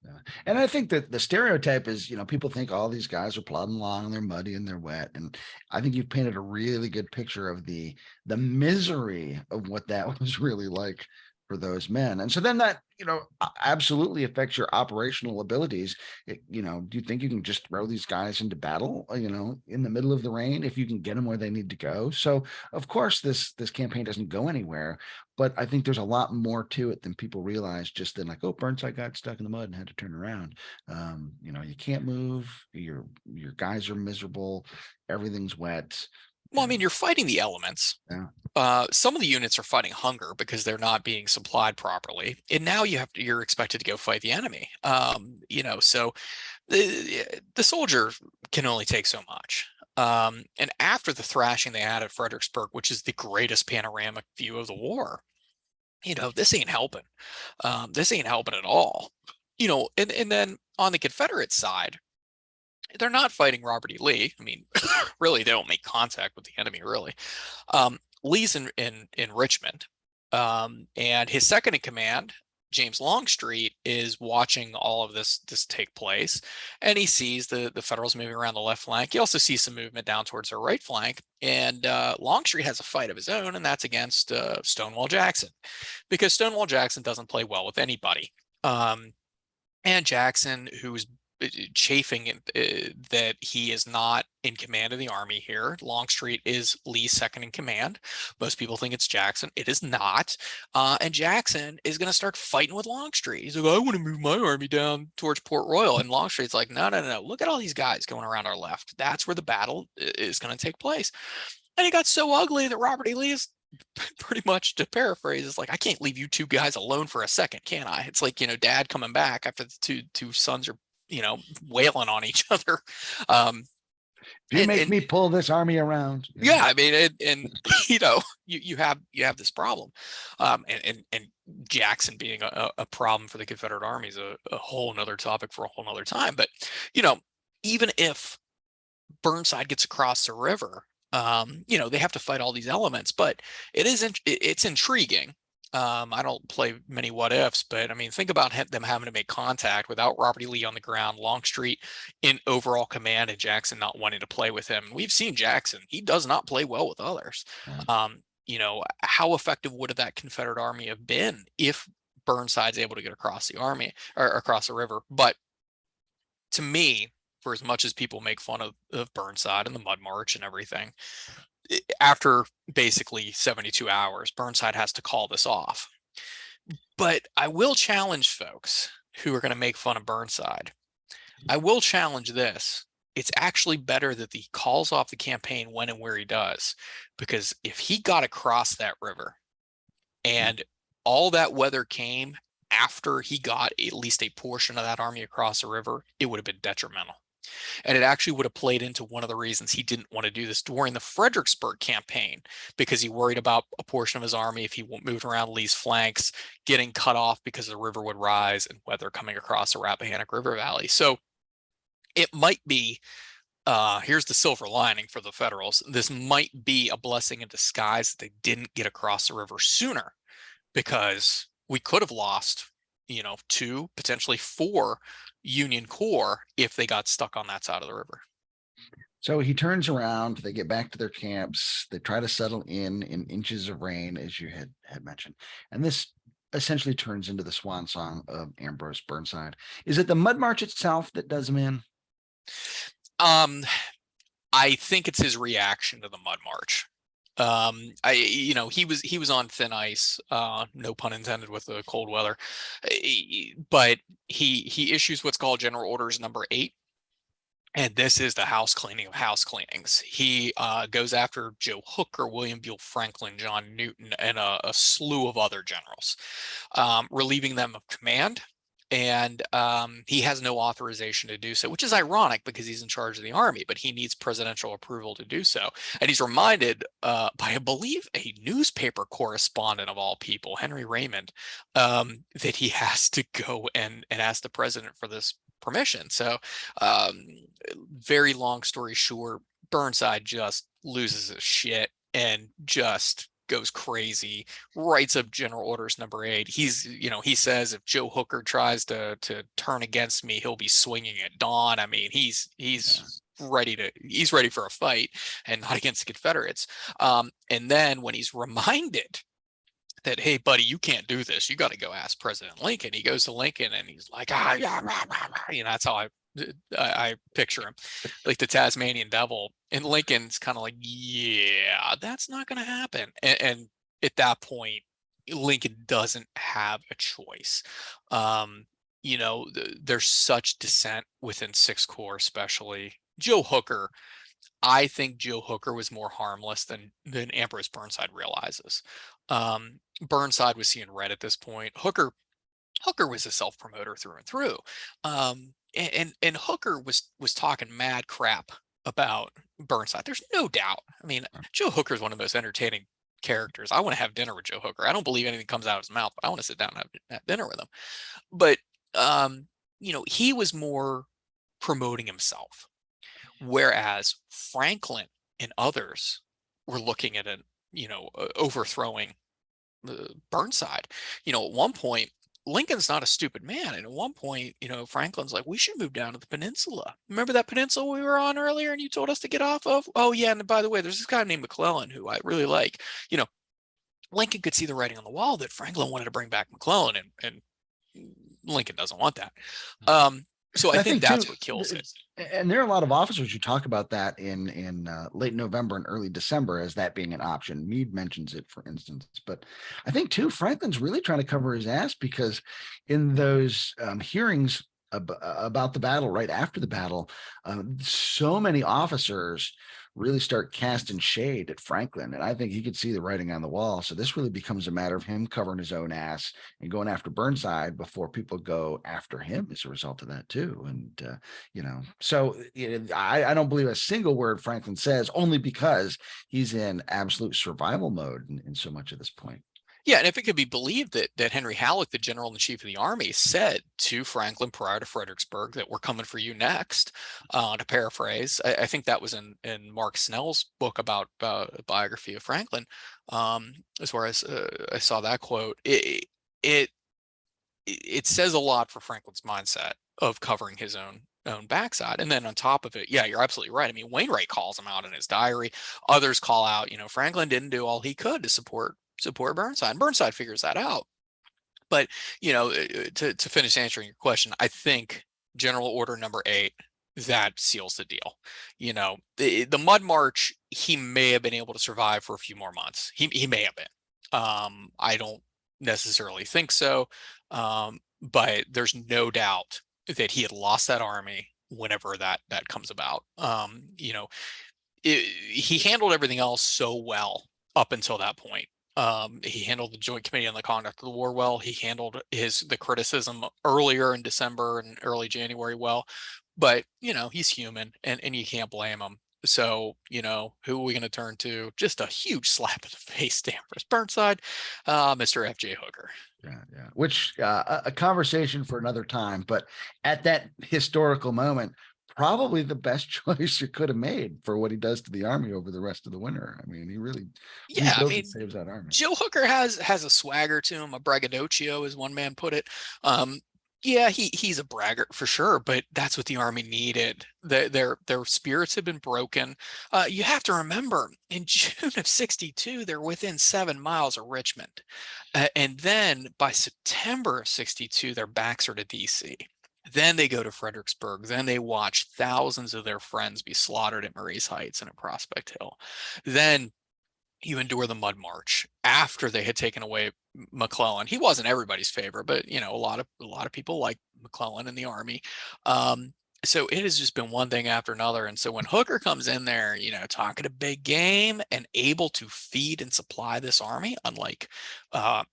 Yeah. And I think that the stereotype is, you know, people think all these guys are plodding along and they're muddy and they're wet. And I think you've painted a really good picture of the misery of what that was really like for those men. And so then that, you know, absolutely affects your operational abilities. You know, do you think you can just throw these guys into battle, you know, in the middle of the rain if you can get them where they need to go? So of course this campaign doesn't go anywhere, but I think there's a lot more to it than people realize. Just then, like, oh, Burnside got stuck in the mud and had to turn around. You know, you can't move, your guys are miserable, everything's wet. Well, I mean, you're fighting the elements. Yeah. Some of the units are fighting hunger because they're not being supplied properly, and now you're expected to go fight the enemy. You know, so the soldier can only take so much. And after the thrashing they had at Fredericksburg, which is the greatest panoramic view of the war, you know, this ain't helping. This ain't helping at all. You know, and then on the Confederate side, they're not fighting Robert E. Lee. I mean, really, they don't make contact with the enemy, really. Lee's in Richmond, and his second in command, James Longstreet, is watching all of this take place, and he sees the Federals moving around the left flank. He also sees some movement down towards their right flank, and Longstreet has a fight of his own, and that's against Stonewall Jackson, because Stonewall Jackson doesn't play well with anybody. And Jackson, who's chafing that he is not in command of the army here. Longstreet is Lee's second in command. Most people think it's Jackson. It is not. And Jackson is going to start fighting with Longstreet. He's like, I want to move my army down towards Port Royal. And Longstreet's like, no, no, no. Look at all these guys going around our left. That's where the battle is going to take place. And it got so ugly that Robert E. Lee is pretty much, to paraphrase, is like, I can't leave you two guys alone for a second, can I? It's like, you know, dad coming back after the two sons are, you know, wailing on each other. You make me pull this army around. Yeah, I mean, and you know, you have this problem, and Jackson being a problem for the Confederate Army is a whole nother topic for a whole nother time. But you know, even if Burnside gets across the river, you know, they have to fight all these elements, but it's intriguing. I don't play many what ifs, but I mean, think about them having to make contact without Robert E. Lee on the ground, Longstreet in overall command, and Jackson not wanting to play with him. We've seen Jackson; he does not play well with others. You know, how effective would that Confederate army have been if Burnside's able to get across the army or across the river? But to me, for as much as people make fun of Burnside and the Mud March and everything, after basically 72 hours, Burnside has to call this off. But I will challenge folks who are going to make fun of Burnside. I will challenge this. It's actually better that he calls off the campaign when and where he does, because if he got across that river and all that weather came after he got at least a portion of that army across the river, it would have been detrimental. And it actually would have played into one of the reasons he didn't want to do this during the Fredericksburg campaign, because he worried about a portion of his army, if he moved around Lee's flanks, getting cut off because the river would rise and weather coming across the Rappahannock River Valley. So it might be, here's the silver lining for the Federals. This might be a blessing in disguise that they didn't get across the river sooner, because we could have lost, you know, 2, potentially 4 Union Corps if they got stuck on that side of the river. So he turns around, they get back to their camps, they try to settle in inches of rain, as you had mentioned. And this essentially turns into the swan song of Ambrose Burnside. Is it the Mud March itself that does him in? I think it's his reaction to the Mud March. He was on thin ice, no pun intended with the cold weather, but he issues what's called General Orders number 8. And this is the house cleaning of house cleanings. He goes after Joe Hooker, William Buell Franklin, John Newton, and a slew of other generals, relieving them of command. And he has no authorization to do so, which is ironic because he's in charge of the army, but he needs presidential approval to do so. And he's reminded by, I believe, a newspaper correspondent of all people, Henry Raymond, that he has to go and ask the president for this permission. So very long story short, Burnside just loses his shit and just goes crazy, writes up General Orders number 8. He says if Joe Hooker tries to turn against me, he'll be swinging at dawn. I mean, he's ready for a fight, and not against the Confederates. And then when he's reminded that, hey, buddy, you can't do this, you got to go ask President Lincoln, he goes to Lincoln and he's like, yeah, that's how I picture him, like the Tasmanian devil. And Lincoln's kind of like, yeah, that's not going to happen. And at that point, Lincoln doesn't have a choice. There's such dissent within Sixth Corps, especially Joe Hooker. I think Joe Hooker was more harmless than Ambrose Burnside realizes. Burnside was seeing red at this point. Hooker was a self-promoter through and through. And Hooker was talking mad crap about Burnside. There's no doubt. I mean, Joe Hooker is one of the most entertaining characters. I want to have dinner with Joe Hooker. I don't believe anything comes out of his mouth, but I want to sit down and have dinner with him. But he was more promoting himself, whereas Franklin and others were looking at overthrowing Burnside. At one point, Lincoln's not a stupid man. And at one point, Franklin's like, we should move down to the peninsula. Remember that peninsula we were on earlier and you told us to get off of? Oh, yeah. And by the way, there's this guy named McClellan who I really like. Lincoln could see the writing on the wall that Franklin wanted to bring back McClellan, and Lincoln doesn't want that. So I think that's what kills it. And there are a lot of officers who talk about that in late November and early December as that being an option. Meade mentions it, for instance. But I think, too, Franklin's really trying to cover his ass because in those hearings about the battle, right after the battle, so many officers really start casting shade at Franklin. And I think he could see the writing on the wall. So this really becomes a matter of him covering his own ass and going after Burnside before people go after him as a result of that too. And, so I don't believe a single word Franklin says, only because he's in absolute survival mode in so much of this point. Yeah, and if it could be believed that Henry Halleck, the general-in-chief of the army, said to Franklin prior to Fredericksburg that we're coming for you next, to paraphrase, I think that was in Mark Snell's book about a biography of Franklin, as far as I saw that quote. It says a lot for Franklin's mindset of covering his own backside. And then on top of it, yeah, you're absolutely right. I mean, Wainwright calls him out in his diary. Others call out, Franklin didn't do all he could to support Burnside. Burnside figures that out. But, to finish answering your question, I think General Order number 8, that seals the deal. The Mud March, he may have been able to survive for a few more months. He may have been. I don't necessarily think so. But there's no doubt that he had lost that army whenever that comes about. He handled everything else so well up until that point. He handled the Joint Committee on the Conduct of the War well. He handled the criticism earlier in December and early January well. But, he's human and you can't blame him. So, who are we going to turn to? Just a huge slap in the face to Ambrose Burnside, Mr. F.J. Hooker. Yeah. Which a conversation for another time. But at that historical moment, probably the best choice you could have made for what he does to the army over the rest of the winter. I mean, he really saves that army. Joe Hooker has a swagger to him, a braggadocio, as one man put it. Yeah, he's a braggart for sure, but that's what the army needed. Their spirits have been broken. You have to remember, in June of '62, they're within 7 miles of Richmond. And then by September of '62, their backs are to D.C. Then they go to Fredericksburg. Then they watch thousands of their friends be slaughtered at Marie's Heights and at Prospect Hill. Then you endure the Mud March after they had taken away McClellan. He wasn't everybody's favorite, but a lot of people like McClellan in the army. So it has just been one thing after another. And so when Hooker comes in there, talking a big game and able to feed and supply this army, unlike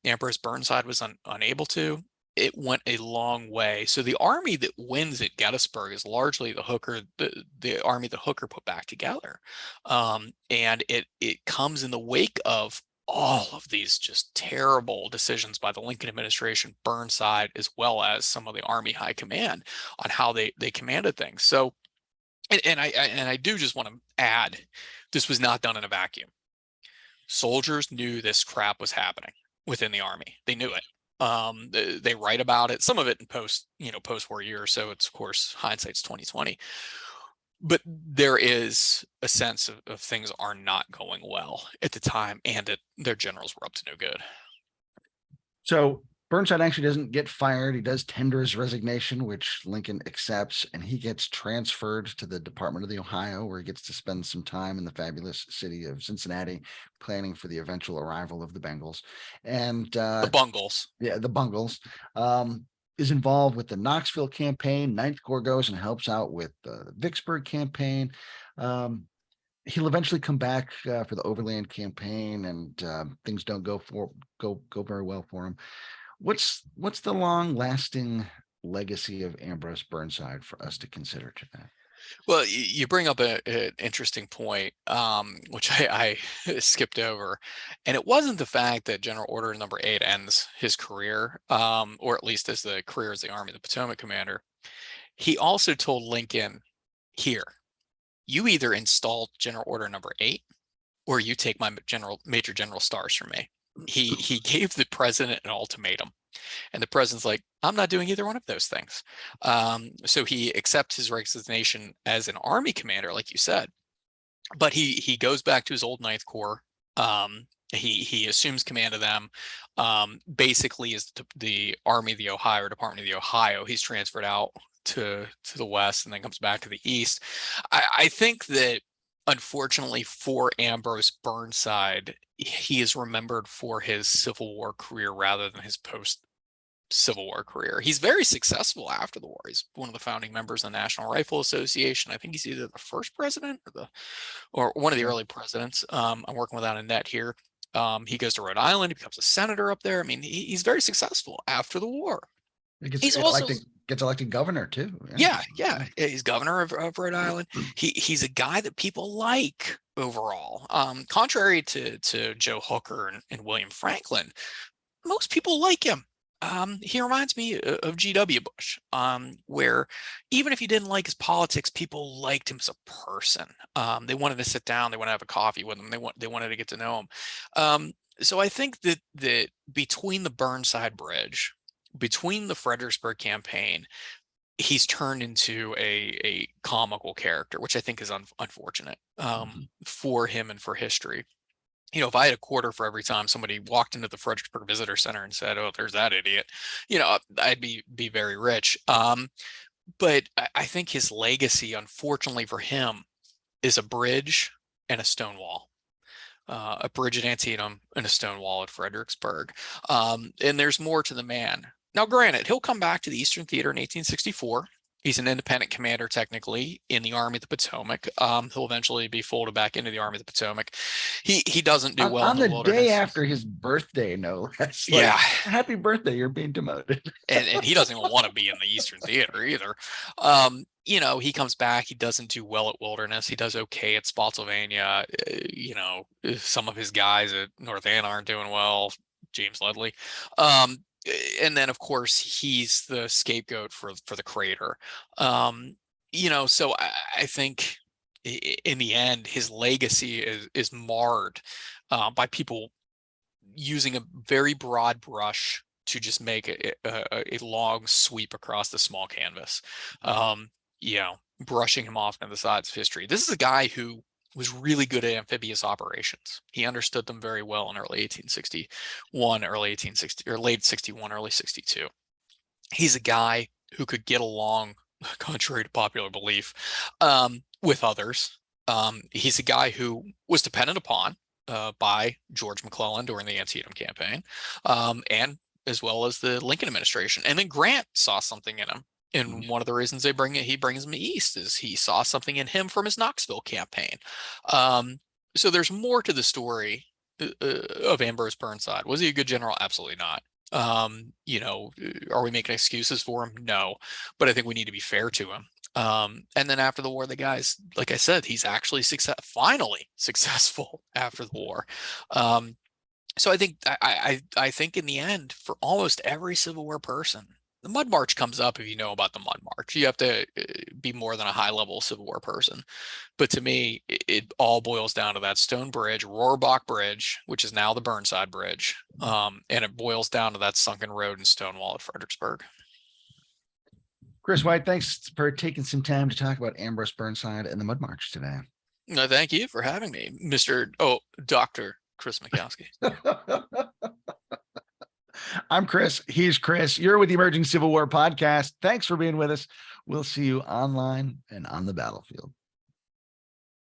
Ambrose Burnside was unable to, it went a long way. So the army that wins at Gettysburg is largely the army that Hooker put back together, and it comes in the wake of all of these just terrible decisions by the Lincoln administration, Burnside, as well as some of the Army high command on how they commanded things. So, and I do just want to add, this was not done in a vacuum. Soldiers knew this crap was happening within the Army. They knew it. They write about it, some of it in post-war years. So it's, of course, hindsight's 2020. But there is a sense of things are not going well at the time, and that their generals were up to no good. So Burnside actually doesn't get fired. He does tender his resignation, which Lincoln accepts, and he gets transferred to the Department of the Ohio, where he gets to spend some time in the fabulous city of Cincinnati, planning for the eventual arrival of the Bengals. And the Bungles. Yeah, the Bungles. Is involved with the Knoxville campaign. Ninth Corps goes and helps out with the Vicksburg campaign. He'll eventually come back for the Overland campaign, and things don't go very well for him. What's the long-lasting legacy of Ambrose Burnside for us to consider today? Well, you bring up an interesting point, which I skipped over, and it wasn't the fact that General Order Number 8 ends his career, or at least as the career as the Army of the Potomac commander. He also told Lincoln, here, you either install General Order Number 8, or you take my Major General stars from me. He gave the president an ultimatum. And the president's like, I'm not doing either one of those things. So he accepts his resignation as an Army commander, like you said, but he goes back to his old Ninth Corps. He assumes command of them. Basically, is the Army of the Ohio, or Department of the Ohio. He's transferred out to the west, and then comes back to the east. I think that, unfortunately for Ambrose Burnside, he is remembered for his Civil War career rather than his post-Civil War career. He's very successful after the war. He's one of the founding members of the National Rifle Association. I think he's either the first president or one of the early presidents. I'm working without a net here. He goes to Rhode Island. He becomes a senator up there. I mean, he's very successful after the war. He's also gets elected governor too. Yeah. He's governor of Rhode Island. He's a guy that people like overall. Contrary to Joe Hooker and William Franklin, most people like him. He reminds me of G.W. Bush, where even if you didn't like his politics, people liked him as a person. They wanted to sit down, they want to have a coffee with him, they wanted to get to know him. So I think that between the Burnside Bridge, between the Fredericksburg campaign, he's turned into a comical character, which I think is unfortunate for him and for history. If I had a quarter for every time somebody walked into the Fredericksburg Visitor Center and said, "Oh, there's that idiot," I'd be very rich. But I think his legacy, unfortunately for him, is a bridge and a stone wall. A bridge at Antietam and a stone wall at Fredericksburg. And there's more to the man. Now, granted, he'll come back to the Eastern Theater in 1864. He's an independent commander, technically, in the Army of the Potomac. He'll eventually be folded back into the Army of the Potomac. He doesn't do well on the wilderness. Day after his birthday, no less. Yeah. Happy birthday, you're being demoted. and he doesn't even want to be in the Eastern Theater either. He comes back. He doesn't do well at Wilderness. He does okay at Spotsylvania. Some of his guys at North Anna aren't doing well. James Ledley. And then, of course, he's the scapegoat for the crater. So I think in the end, his legacy is marred by people using a very broad brush to just make a long sweep across the small canvas, brushing him off on the sides of history. This is a guy who was really good at amphibious operations. He understood them very well in early 1861, early 1860, or late 61, early 62. He's a guy who could get along, contrary to popular belief, with others. He's a guy who was dependent upon. by George McClellan during the Antietam campaign, and as well as the Lincoln administration. And then Grant saw something in him. And one of the reasons he brings him east is he saw something in him from his Knoxville campaign. So there's more to the story of Ambrose Burnside. Was he a good general? Absolutely not. Are we making excuses for him? No, but I think we need to be fair to him. And then after the war, the guy's, like I said, he's actually finally successful after the war. So I think I think in the end, for almost every Civil War person, the Mud March comes up. If you know about the Mud March, you have to be more than a high level Civil War person. But to me, it all boils down to that stone bridge, Rohrbach Bridge, which is now the Burnside Bridge. And it boils down to that sunken road and stone wall at Fredericksburg. Kris White, thanks for taking some time to talk about Ambrose Burnside and the Mud March today. No, thank you for having me, Dr. Kris Mackowski. I'm Kris. He's Kris. You're with the Emerging Civil War Podcast. Thanks for being with us. We'll see you online and on the battlefield.